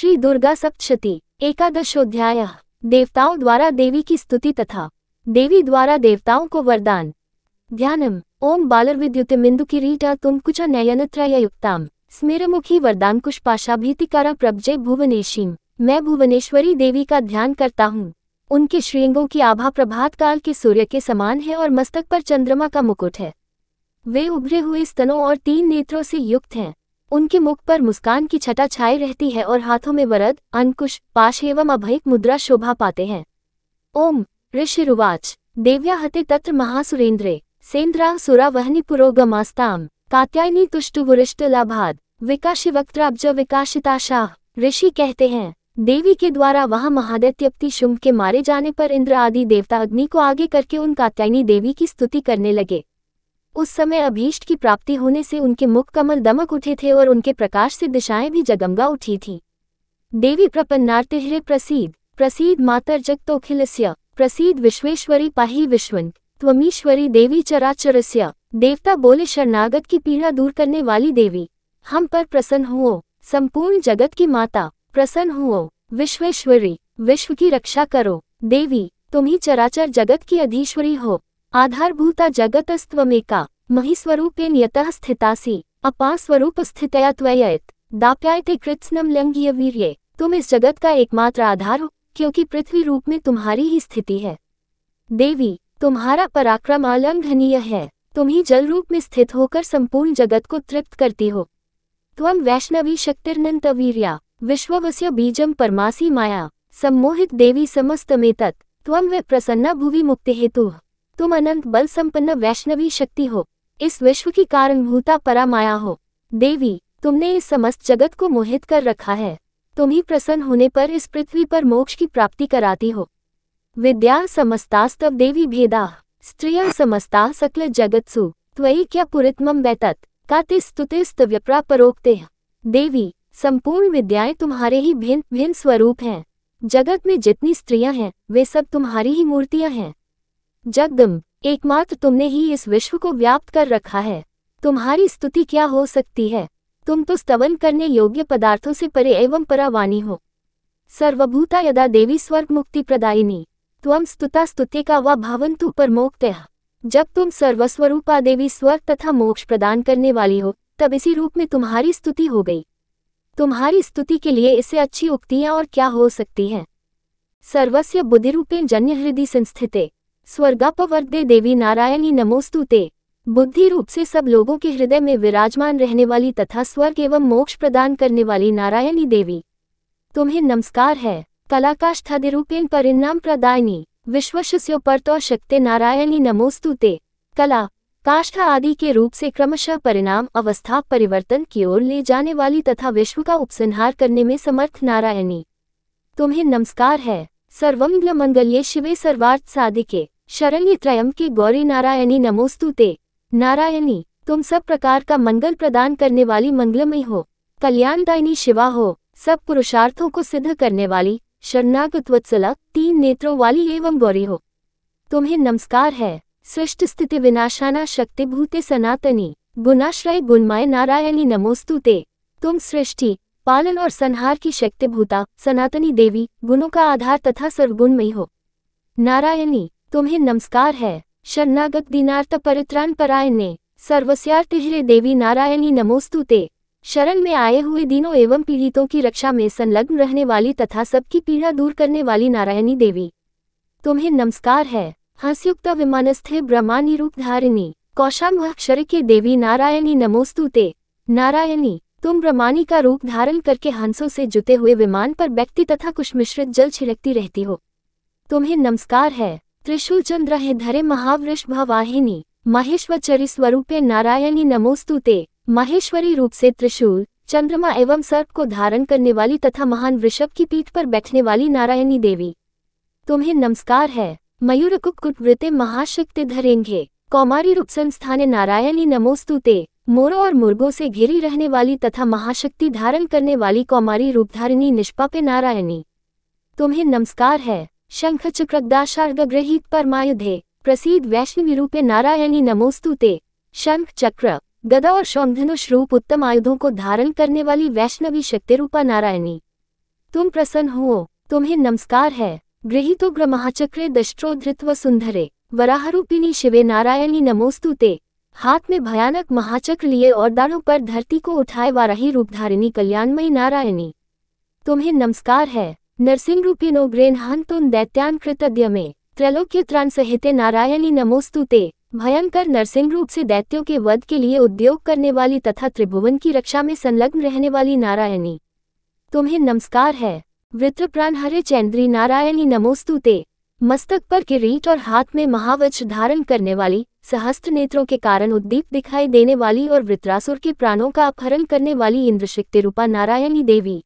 श्री दुर्गा सप्तशती एकादशोध्याय। देवताओं द्वारा देवी की स्तुति तथा देवी द्वारा देवताओं को वरदान। ध्यानम। ओम बालर्विद्युतिमिंदु किरीटा तुमकुच नयनत्रययुक्ताम स्मेरमुखी वरदानकुश पाशाभीतिकारा प्रभजय भुवनेशीम। मैं भुवनेश्वरी देवी का ध्यान करता हूँ। उनके श्रीअंगों की आभा प्रभात काल के सूर्य के समान है और मस्तक पर चंद्रमा का मुकुट है। वे उभरे हुए स्तनों और 3 नेत्रों से युक्त हैं। उनके मुख पर मुस्कान की छटा छाई रहती है और हाथों में वरद, अंकुश, पाश एवं अभयक मुद्रा शोभा पाते हैं। ओम ऋषिरुवाच। देव्या हते तत्र महासुरेन्द्रे सेन्द्रा सुरा वहनी पुरोगमास्ताम कात्यायनी तुष्टुवुरिष्ट लाभाद विकाशिवक्त्राब्ज विकाशिताशाह। ऋषि कहते हैं, देवी के द्वारा वहां महादैत्यपति शुंभ के मारे जाने पर इंद्र आदि देवता अग्नि को आगे करके उन कात्यायनी देवी की स्तुति करने लगे। उस समय अभीष्ट की प्राप्ति होने से उनके मुख कमल दमक उठे थे और उनके प्रकाश से दिशाएं भी जगमगा उठी थीं। देवी प्रपन्नार्तिहरे प्रसीद प्रसीद मातर जगतोखिलस्य प्रसीद विश्वेश्वरी पाहि विश्वं त्वमीश्वरी देवी चराचरस्य। देवता बोले, शरणागत की पीड़ा दूर करने वाली देवी, हम पर प्रसन्न हुओ। संपूर्ण जगत की माता, प्रसन्न हुओ। विश्वेश्वरी, विश्व की रक्षा करो। देवी, तुम ही चराचर जगत की अधीश्वरी हो। आधारभूता जगतस्त्वमेका महीस्वरूपेण यतः स्थितासि अपास्वरूप स्थितया त्वयैत दाप्यायते कृत्स्नम लंघ्य वीर्ये। तुम इस जगत का एकमात्र आधार हो, क्योंकि पृथ्वी रूप में तुम्हारी ही स्थिति है। देवी, तुम्हारा पराक्रम अलंघनीय है। तुम ही जल रूप में स्थित होकर संपूर्ण जगत को तृप्त करती हो। त्वं वैष्णवी शक्तिर्नंत वीर्या विश्ववस्य बीजम परमासी माया सम्मोहित देवी समस्तमेतत् त्वं वे प्रसन्ना भुवि मुक्ति हेतु। तुम अनंत बल संपन्न वैष्णवी शक्ति हो, इस विश्व की कारणभूता परामाया हो। देवी, तुमने इस समस्त जगत को मोहित कर रखा है। तुम ही प्रसन्न होने पर इस पृथ्वी पर मोक्ष की प्राप्ति कराती हो। विद्या समस्तास्तव देवी भेदा स्त्रियः समस्ता सकल जगत्सु त्वयि क्या पुरितमं वैतत् काते स्तुतिस्तव्यप्रा परोक्ते। देवी, संपूर्ण विद्याएं तुम्हारे ही भिन्न भिन्न स्वरूप हैं। जगत में जितनी स्त्रियां हैं वे सब तुम्हारी ही मूर्तियां हैं। जगदम्ब, एकमात्र तुमने ही इस विश्व को व्याप्त कर रखा है। तुम्हारी स्तुति क्या हो सकती है। तुम तो स्तवन करने योग्य पदार्थों से परे एवं परावाणी हो। सर्वभूता यदा देवी स्वर्ग मुक्ति प्रदायिनी त्वं स्तुता स्तुत्यका वा भवन्तु परमोक्तयः। जब तुम सर्वस्वरूपा देवी स्वर्ग तथा मोक्ष प्रदान करने वाली हो, तब इसी रूप में तुम्हारी स्तुति हो गई। तुम्हारी स्तुति के लिए इससे अच्छी उक्तियां और क्या हो सकती हैं। सर्वस्य बुद्धिरूपेण जन्य हृदि संस्थिते स्वर्गापवर्दे देवी नारायणी नमोस्तुते। बुद्धि रूप से सब लोगों के हृदय में विराजमान रहने वाली तथा स्वर्ग एवं मोक्ष प्रदान करने वाली नारायणी देवी, तुम्हें नमस्कार है। कलाकाष्ठादिरूपेण परिणाम प्रदायिनी विश्वस्यो परतो शक्ते नारायणी नमोस्तुते। कला, काष्ठा आदि के रूप से क्रमशः परिणाम अवस्था परिवर्तन की ओर ले जाने वाली तथा विश्व का उपसंहार करने में समर्थ नारायणी, तुम्हें नमस्कार है। सर्वमंगल मंगल्ये शिवे सर्वार्थ साधिके शरण्ये त्र्यंबके गौरी नारायणी नमोस्तुते। नारायणी, तुम सब प्रकार का मंगल प्रदान करने वाली मंगलमयी हो, कल्याणदायिनी शिवा हो, सब पुरुषार्थों को सिद्ध करने वाली शरणागत वत्सला 3 नेत्रों वाली एवं गौरी हो, तुम्हें नमस्कार है। सृष्टि स्थिति विनाशाना शक्तिभूते सनातनी गुणाश्रय गुणमय नारायणी नमोस्तुते। तुम सृष्टि, पालन और संहार की शक्तिभूता सनातनी देवी, गुणों का आधार तथा सर्वगुणमयी हो। नारायणी, तुम्हें नमस्कार है। शरणागत दीनार्थ परित्राण परायणे सर्वस्यार्तिहरे देवी नारायणी नमोस्तुते। शरण में आए हुए दीनों एवं पीड़ितों की रक्षा में संलग्न रहने वाली तथा सबकी पीड़ा दूर करने वाली नारायणी देवी, तुम्हें नमस्कार है। हंसयुक्त विमानस्थे ब्रह्मानी रूपधारिणी कौशाम्भक्षर के देवी नारायणी नमोस्तुते। नारायणी, तुम ब्रह्मानी का रूप धारण करके हंसों से जुते हुए विमान पर बैठती तथा कुश मिश्रित जल छिड़कती रहती हो, तुम्हें नमस्कार है। त्रिशूल चंद्र है धरे महावृषभवाहिनी महेश्वरी स्वरूपे नारायणी नमोस्तुते। महेश्वरी रूप से त्रिशूल, चंद्रमा एवं सर्प को धारण करने वाली तथा महान वृषभ की पीठ पर बैठने वाली नारायणी देवी, तुम्हें नमस्कार है। मयूर कुक्कुट वृते महाशक्ति धरेंगे कौमारी रूप संस्थाने नारायणी नमोस्तुते। मोरों और मुर्गों से घिरी रहने वाली तथा महाशक्ति धारण करने वाली कौमारी रूपधारिणी निष्पापे नारायणी, तुम्हें नमस्कार है। शंख चक्रगदाशार्गगृहीत परमायुधे प्रसीद वैष्णवी रूपे नारायणी नमोस्तुते। शंख, चक्र, गदा और शौंधनुष रूप उत्तम आयुधों को धारण करने वाली वैष्णवी शक्ति रूपा नारायणी, तुम प्रसन्न हो, तुम्हें नमस्कार है। गृहीतोग्र महाचक्रे दष्ट्रो धृत्व सुंदरे वराहरूपिणी शिवे नारायणी नमोस्तुते। हाथ में भयानक महाचक्र लिए और दाढ़ों पर धरती को उठाए वाराही रूपधारिणी कल्याणमयी नारायणी, तुम्हें नमस्कार है। नरसिंह रूपिणो ग्रेनहंतुन दैत्यान कृतद्य में त्रैलोक्य त्राण सहिते नारायणी नमोस्तुते। भयंकर नरसिंह रूप से दैत्यों के वध के लिए उद्योग करने वाली तथा त्रिभुवन की रक्षा में संलग्न रहने वाली नारायणी, तुम्हें नमस्कार है। वृत्रप्राण हरे चैन्द्री नारायणी नमोस्तुते। मस्तक पर किरीट और हाथ में महावज्र धारण करने वाली, सहस्त्र नेत्रों के कारण उद्दीप दिखाई देने वाली और वृत्रासुर के प्राणों का अपहरण करने वाली इंद्रशक्ति रूपा नारायणी देवी,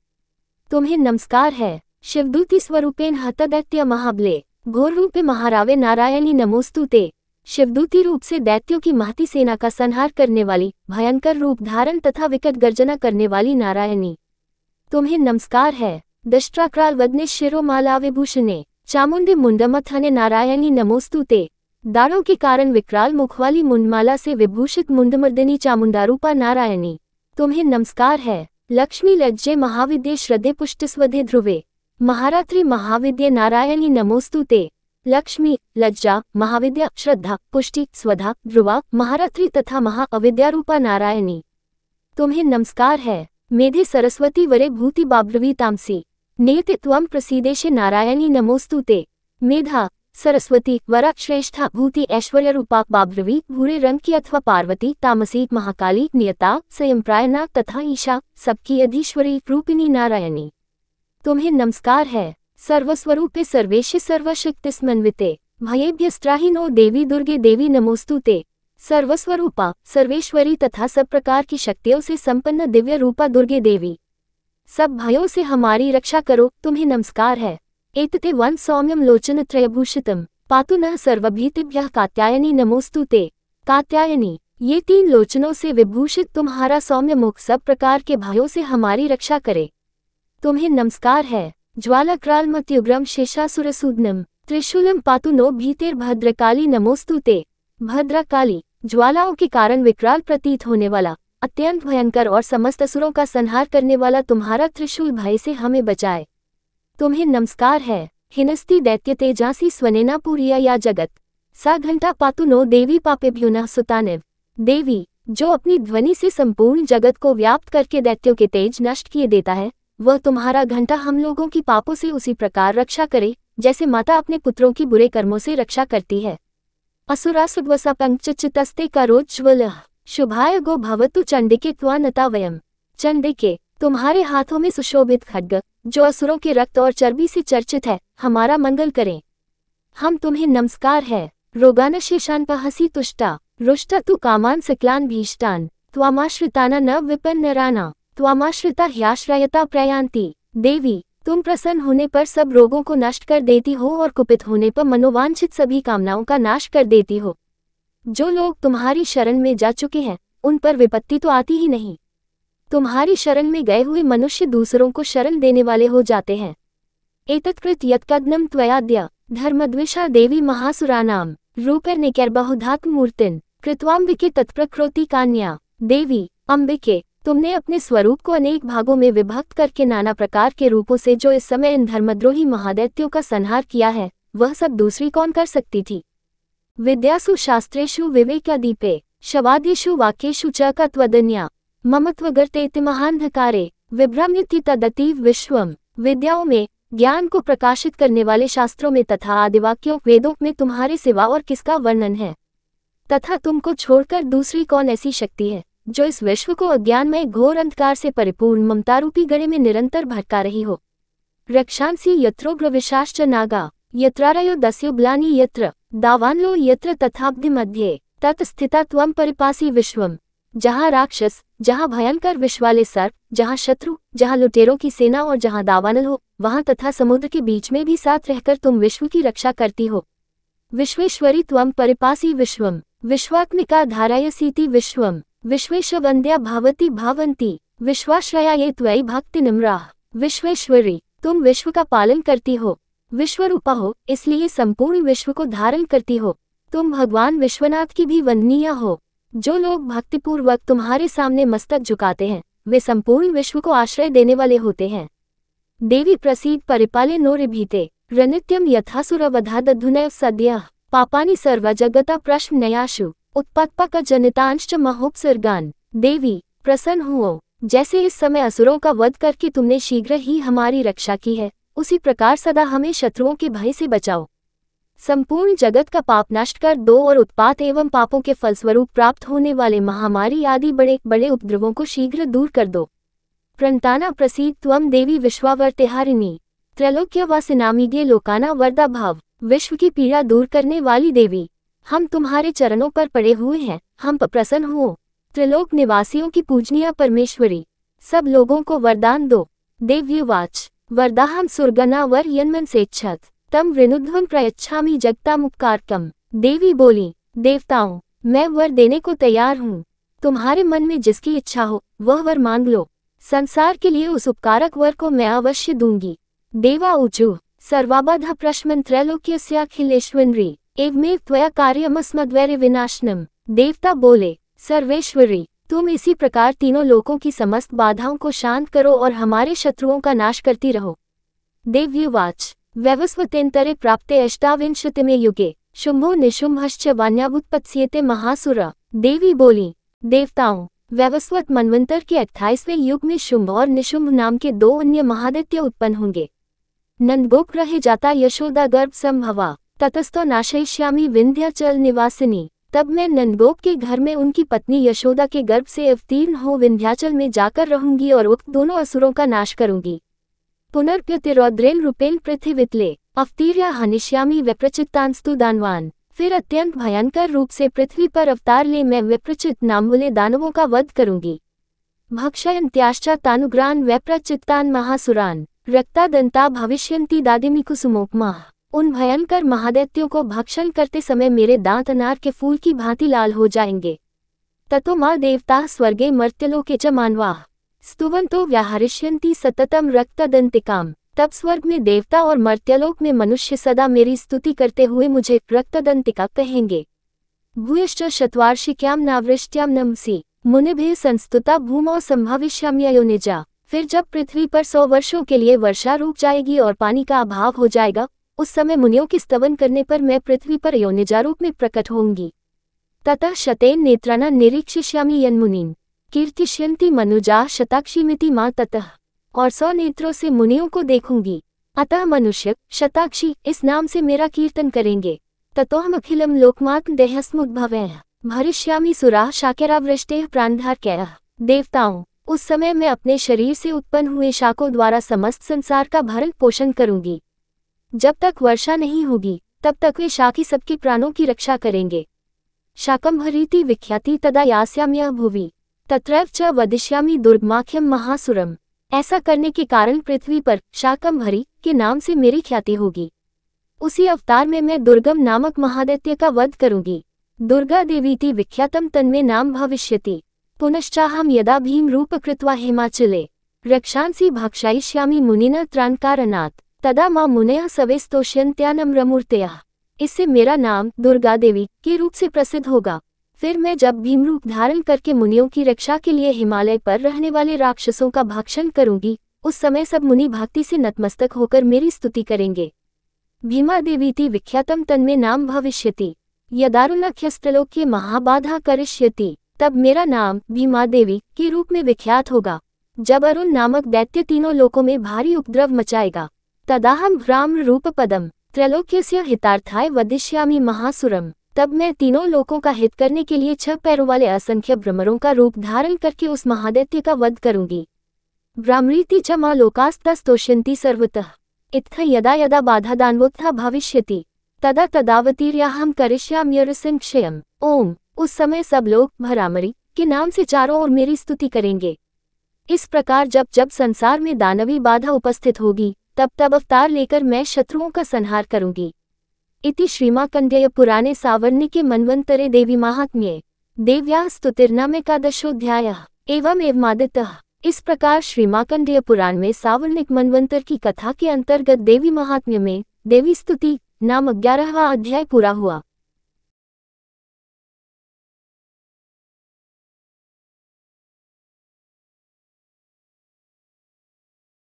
तुम्हें नमस्कार है। शिवदूती स्वरूपेण हतदैत्य महाबले घोर रूपे महारावे नारायणी नमोस्तुते। शिवदूती रूप से दैत्यों की महती सेना का संहार करने वाली, भयंकर रूप धारण तथा विकट गर्जना करने वाली नारायणी, तुम्हें नमस्कार है। दष्ट्राक्राल वदने शिरोमाला विभूषणे चामुंडे मुंडमथने नारायणी नमोस्तुते। दाढ़ों के कारण विकराल मुख वाली मुंडमाला से विभूषित मुंडमर्दिनी चामुंडारूपा नारायणी, तुम्हें नमस्कार है। लक्ष्मी लज्जे महाविद्ये श्रद्धे पुष्टिस्वधे ध्रुवे महारात्रि महाविद्ये नारायणी नमोस्तुते। लक्ष्मी, लज्जा, महाविद्या, श्रद्धा, पुष्टि, स्वधा, ध्रुवा, महारात्रि तथा महाअविद्यारूपा नारायणी, तुम्हें नमस्कार है। मेधे सरस्वती वरे भूति बाब्रवी तामसी नेति त्वं प्रसीदेशे नारायणी नमोस्तुते। मेधा, सरस्वती, वरा, श्रेष्ठा, भूति, ऐश्वर्य रूपा, बाब्रवी, भूरे रंग की अथवा पार्वती, तामसी, महाकाली, नियता, स्वयंप्रायना तथा ईशा, सबकी अधीश्वरी रूपिणी नारायणी, तुम्हें नमस्कार है। सर्वस्वरूपे सर्वेशे सर्वशक्तिस्मन्विते भयेभ्यस्त्राहिनो देवी दुर्गे देवी नमोस्तुते। सर्वस्वरूपा, सर्वेश्वरी तथा सब प्रकार की शक्तियों से संपन्न दिव्य रूपा दुर्गे देवी, सब भयों से हमारी रक्षा करो, तुम्हें नमस्कार है। एतते वन सौम्यम लोचन त्रयभूषितम पातु नः सर्वभीतिभ्यः कात्यायनी नमोस्तुते। कात्यायनी, ये 3 लोचनों से विभूषित तुम्हारा सौम्य मुख सब प्रकार के भयों से हमारी रक्षा करे, तुम्हें नमस्कार है। ज्वालाक्रालमत्युग्रम शेषासुरसूदनम त्रिशूलम पातु नो भीतिर्भद्रकाली नमोस्तुते। भद्रकाली, ज्वालाओं के कारण विकराल प्रतीत होने वाला, अत्यंत भयंकर और समस्त असुरों का संहार करने वाला तुम्हारा त्रिशूल भय से हमें बचाए, तुम्हें नमस्कार है। हिनस्ती दैत्य तेजासी स्वनेना पूरिया या जगत सा घंटा पातु नो देवी पापेभ्युनः सुतानिव। देवी, जो अपनी ध्वनि से संपूर्ण जगत को व्याप्त करके दैत्यों के तेज नष्ट किए देता है, वह तुम्हारा घंटा हम लोगों की पापों से उसी प्रकार रक्षा करे जैसे माता अपने पुत्रों की बुरे कर्मों से रक्षा करती है। असुरासुद्वसा पंकचितस्ते करोज्ज्वलः शुभाय गो भवतु चंडिके त्वानता वयम्। चंडिके, तुम्हारे हाथों में सुशोभित खड्ग, जो असुरों के रक्त और चर्बी से चर्चित है, हमारा मंगल करें, हम तुम्हें नमस्कार है। रोगान शेषान्पहसि तुष्टा रुष्टा तु कामान सकलान भीष्टान त्वामाश्रिताना न विपन्नराना त्वामाश्रिता ह्याश्रयता प्रयान्ति। देवी, तुम प्रसन्न होने पर सब रोगों को नष्ट कर देती हो और कुपित होने पर मनोवांछित सभी कामनाओं का नाश कर देती हो। जो लोग तुम्हारी शरण में जा चुके हैं, उन पर विपत्ति तो आती ही नहीं। तुम्हारी शरण में गए हुए मनुष्य दूसरों को शरण देने वाले हो जाते हैं। एतत्कृत यत्कदनं त्वयाद्य धर्मद्विषा देवी महासुरानाम रूपैर्निकैर्बहुधात्ममूर्तिन् कृत्वाम्बिके तत्प्रकृति कान्या। देवी, अंबिके, तुमने अपने स्वरूप को अनेक भागों में विभक्त करके नाना प्रकार के रूपों से जो इस समय इन धर्मद्रोही महादैत्यों का संहार किया है, वह सब दूसरी कौन कर सकती थी। विद्यासु शास्त्रेषु विवेकादीपे शवादिषु वाक्येषु च का त्वदन्या ममत्वगर्तेति महान्धकारे विभ्रम्यति तदतीव विश्वम। विद्याओं में, ज्ञान को प्रकाशित करने वाले शास्त्रों में तथा आदिवाक्यों वेदों में तुम्हारे सिवा और किसका वर्णन है, तथा तुमको छोड़कर दूसरी कौन ऐसी शक्ति है जो इस विश्व को अज्ञानमय घोर अंधकार से परिपूर्ण ममतारूपी गड़े में निरंतर भटका रही हो। रक्षांसि यत्रोग्रविशाश्च नागा यत्रारयो दस्युब्लानि यत्र दावानलो यत्र तथाब्धि मध्ये तत् स्थिता त्वं परिपासी विश्वम। जहाँ राक्षस, जहाँ भयंकर विष वाले सर्प, जहाँ शत्रु, जहाँ लुटेरों की सेना और जहाँ दावानल हो, वहाँ तथा समुद्र के बीच में भी साथ रहकर तुम विश्व की रक्षा करती हो। विश्वेश्वरी त्वं परिपासी विश्वम विश्वात्मिका धारयसीति विश्वम। विश्वेशवन्द्या भवती भवन्ति विश्वाश्रया ये त्वयि भक्ति निम्राः। विश्वेश्वरी, तुम विश्व का पालन करती हो, विश्वरूपा हो, इसलिए संपूर्ण विश्व को धारण करती हो। तुम भगवान विश्वनाथ की भी वंदनीय हो। जो लोग भक्तिपूर्वक तुम्हारे सामने मस्तक झुकाते हैं, वे संपूर्ण विश्व को आश्रय देने वाले होते हैं। देवी प्रसीद परिपाले नो ऋभीते रणित्यम यथासुरवधादधुनैव सद्यः पापानि सर्वजगता प्रश्नयाशु उत्पत्पक जनितांश्च महोपसर्गान। देवी प्रसन्न हुओ, जैसे इस समय असुरों का वध करके तुमने शीघ्र ही हमारी रक्षा की है, उसी प्रकार सदा हमें शत्रुओं के भय से बचाओ। संपूर्ण जगत का पाप नष्ट कर दो और उत्पात एवं पापों के फलस्वरूप प्राप्त होने वाले महामारी आदि बड़े बड़े उपद्रवों को शीघ्र दूर कर दो। प्रणताना प्रसीद त्वम देवी विश्वावर्तेहारिणी त्रैलोक्यवासिनामीड्ये लोकाना वरदा भाव। विश्व की पीड़ा दूर करने वाली देवी, हम तुम्हारे चरणों पर पड़े हुए हैं, हम पर प्रसन्न हो। त्रिलोक निवासियों की पूजनीय परमेश्वरी, सब लोगों को वरदान दो। देव्युवाच वरदाहम सुरगना वर यन्मन सेच्छत तम वृनुध्वं प्रयच्छामि जगतामुपकारकम। देवी बोली, देवताओं, मैं वर देने को तैयार हूँ, तुम्हारे मन में जिसकी इच्छा हो वह वर मांग लो, संसार के लिए उस उपकारक वर को मैं अवश्य दूंगी। देवा ऊचु सर्वाबाधा प्रश्मन त्रैलोक्यस्याखिलेश्वरी एवमेव त्वया कार्यमस्मद्वैर्य विनाशनम। देवता बोले, सर्वेश्वरी, तुम इसी प्रकार तीनों लोकों की समस्त बाधाओं को शांत करो और हमारे शत्रुओं का नाश करती रहो। देव्युवाच वैवस्वतेन्तरे प्राप्ते अष्टाविंशतिमे युगे शुंभो निशुंभश्च वान्यावुत्पत्स्येते महासुर। देवी बोली, देवताओं, वैवस्वत मनवंतर के 28वें युग में शुंभ और निशुंभ नाम के 2 अन्य महादैत्य उत्पन्न होंगे। नंदगोप रहे जाता यशोदा गर्भ संभवा ततस्तो नाशयिष्यामि विंध्याचल निवासिनी। तब मैं नंदगोप के घर में उनकी पत्नी यशोदा के गर्भ से अवतीर्ण हो विंध्याचल में जाकर रहूंगी और उक्त दोनों असुरों का नाश करूंगी। पुनर्प्यतिरौद्रेन रूपेण पृथ्वीतले अवतीर्या हनिष्यामि विप्रचित्तांस्तु दानवान। फिर अत्यंत भयंकर रूप से पृथ्वी पर अवतार ले मैं विप्रचित नामवले दानवों का वध करूंगी। भक्षयन्त्याश्चातानुग्रान विप्रचित्तान महासुरान रक्तादंता भविष्यन्ति दादिमी कुसुमोपमा। उन भयंकर महादैत्यों को भक्षण करते समय मेरे दांत अनार के फूल की भांति लाल हो जाएंगे। ततो मां देवता स्वर्गे मर्त्यलोके च मानवाः स्तुवन्तो व्याहरिष्यन्ति सततम रक्तदंतिकाम। तब स्वर्ग में देवता और मर्त्यलोक में मनुष्य सदा मेरी स्तुति करते हुए मुझे रक्तदंतिका कहेंगे। भूयश्च शतवार्षिक्याम नावृष्ट्याम नमसि मुनिभिः संस्तुता भूमौ संभविष्याम्ययोनिजा। फिर जब पृथ्वी पर 100 वर्षों के लिए वर्षा रुक जाएगी और पानी का अभाव हो जाएगा, उस समय मुनियों के स्तवन करने पर मैं पृथ्वी पर योनिजा रूप में प्रकट होंगी। ततः शतेन नेत्राणा निरीक्षिष्यामि यन्मुनीन् कीर्तिष्यन्ति मनुजा शताक्षीमिति मां। ततः और 100 नेत्रों से मुनियों को देखूंगी, अतः मनुष्य शताक्षी इस नाम से मेरा कीर्तन करेंगे। ततोहम अखिलम लोकमात्म देहस्मुद्भवैः भरिष्यामि सुराः शाकरावृष्टेः प्राणधारकैः। देवताओं, उस समय मैं अपने शरीर से उत्पन्न हुए शाकों द्वारा समस्त संसार का भरण पोषण करूंगी। जब तक वर्षा नहीं होगी तब तक वे शाक ही सबके प्राणों की रक्षा करेंगे। शाकंभरीति विख्याति तदा यास्याम्यः भुवि तत्रैव च वदिष्यामि दुर्गमाख्यम महासुरम। ऐसा करने के कारण पृथ्वी पर शाकंभरी के नाम से मेरी ख्याति होगी। उसी अवतार में मैं दुर्गम नामक महादैत्य का वध करूंगी। दुर्गा देवीति विख्यातम तन्मे नाम भविष्यति। पुनश्चाहम यदा भीम रूप कृत्वा हिमाचले रक्षांसि भक्षयिष्यामि मुनिना त्राणकारणात् तदा मां मुनयः सवे स्तोष्यन्त्यानम्रमूर्तयः। इससे मेरा नाम दुर्गा देवी के रूप से प्रसिद्ध होगा। फिर मैं जब भीम रूप धारण करके मुनियों की रक्षा के लिए हिमालय पर रहने वाले राक्षसों का भक्षण करूंगी, उस समय सब मुनि भक्ति से नतमस्तक होकर मेरी स्तुति करेंगे। भीमा देवीति विख्यातम तन्मे नाम भविष्यति यदारुणख्यस्त्रलोक्ये महाबाधा करिष्यति। तब मेरा नाम भीमा देवी के रूप में विख्यात होगा जब अरुण नामक दैत्य तीनों लोकों में भारी उपद्रव मचाएगा। तदाहम भ्राम्र रूप पदम त्रैलोक्यस्य हितार्थाय वदिष्यामि महासुरम। तब मैं तीनों लोकों का हित करने के लिए 6 पैरों वाले असंख्य भ्रमरों का रूप धारण करके उस महादैत्य का वध करूंगी। भ्राम्रीति च मां लोकास्तस्तोष्यन्ति सर्वतः इत्थ यदा यदा बाधा दानवोत्था भविष्यति तदा तदावतीर्याहम करिष्याम्यरुसंक्षयम्। ओम। उस समय सब लोग भ्रामरी के नाम से चारों ओर मेरी स्तुति करेंगे। इस प्रकार जब जब संसार में दानवी बाधा उपस्थित होगी तब तब अवतार लेकर मैं शत्रुओं का संहार करूंगी। इति श्रीमाकंडेय पुराणे सावर्णिके मन्वन्तरे देवी महात्म्ये देव्याः स्तुतिर्नामेकादशोऽध्यायः। एवमेवमादितः। इस प्रकार श्रीमाकंडेय पुराण में सावर्णिक मनवंतर की कथा के अंतर्गत देवी महात्म्य में देवी स्तुति नाम 11वां अध्याय पूरा हुआ।